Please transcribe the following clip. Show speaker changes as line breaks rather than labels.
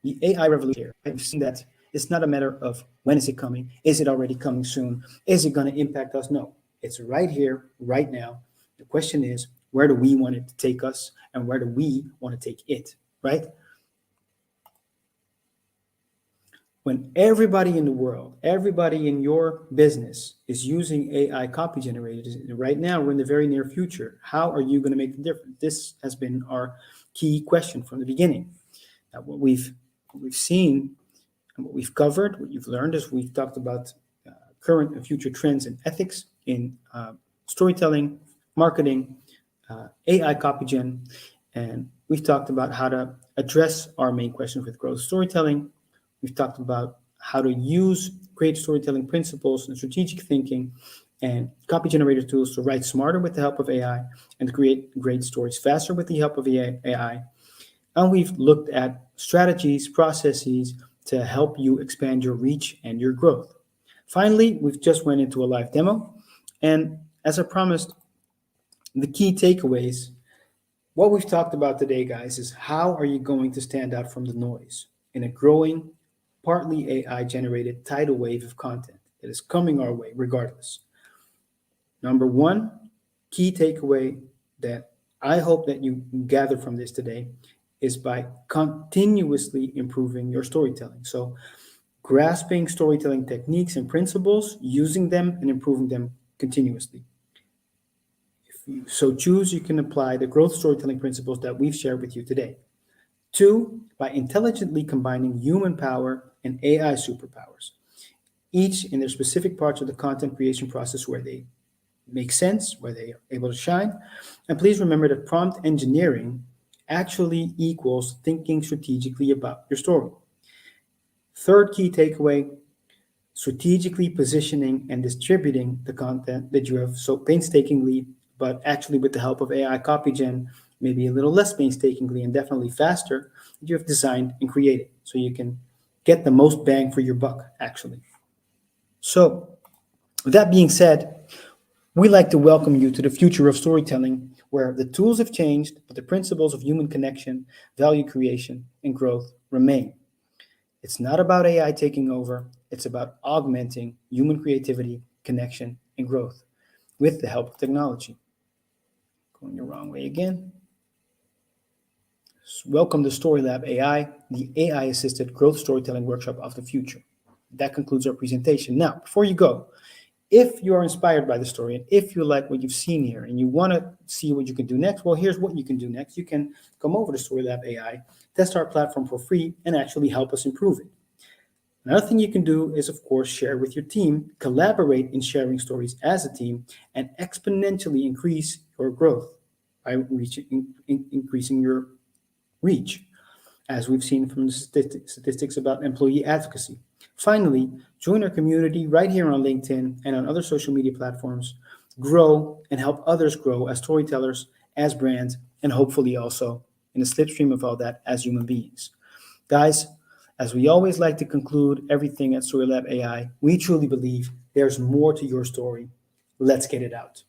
The AI revolution here. I've seen that it's not a matter of when is it coming? Is it already coming soon? Is it going to impact us? No, it's right here, right now. The question is, where do we want it to take us, and where do we want to take it, right? When everybody in the world, everybody in your business is using AI copy generators right now, we're in the very near future. How are you going to make the difference? This has been our key question from the beginning. Now, what we've seen and what we've covered, what you've learned is we've talked about current and future trends in ethics, in storytelling, marketing, AI copy gen, and we've talked about how to address our main questions with growth storytelling. We've talked about how to use great storytelling principles and strategic thinking and copy generator tools to write smarter with the help of AI and to create great stories faster with the help of AI. And we've looked at strategies, processes to help you expand your reach and your growth. Finally, we've just went into a live demo. And as I promised, the key takeaways, what we've talked about today, guys, is how are you going to stand out from the noise in a growing, partly AI-generated tidal wave of content that is coming our way regardless. Number one, key takeaway that I hope that you gather from this today is by continuously improving your storytelling. So grasping storytelling techniques and principles, using them and improving them continuously. If you so choose, you can apply the growth storytelling principles that we've shared with you today. Two, by intelligently combining human power and AI superpowers, each in their specific parts of the content creation process where they make sense, where they are able to shine. And please remember that prompt engineering actually equals thinking strategically about your story. Third key takeaway, strategically positioning and distributing the content that you have so painstakingly, but actually with the help of AI copy gen, maybe a little less painstakingly and definitely faster, you have designed and created so you can get the most bang for your buck, actually. So with that being said, we'd like to welcome you to the future of storytelling, where the tools have changed, but the principles of human connection, value creation, and growth remain. It's not about AI taking over. It's about augmenting human creativity, connection, and growth with the help of technology. Going the wrong way again. Welcome to StoryLab AI, the AI-assisted growth storytelling workshop of the future. That concludes our presentation. Now, before you go, if you are inspired by the story and if you like what you've seen here and you want to see what you can do next, well, here's what you can do next. You can come over to StoryLab AI, test our platform for free, and actually help us improve it. Another thing you can do is, of course, share with your team, collaborate in sharing stories as a team, and exponentially increase your growth by increasing your reach, as we've seen from the statistics about employee advocacy. Finally, join our community right here on LinkedIn and on other social media platforms. Grow and help others grow as storytellers, as brands, and hopefully also in the slipstream of all that as human beings. Guys, as we always like to conclude everything at StoryLab AI, we truly believe there's more to your story. Let's get it out.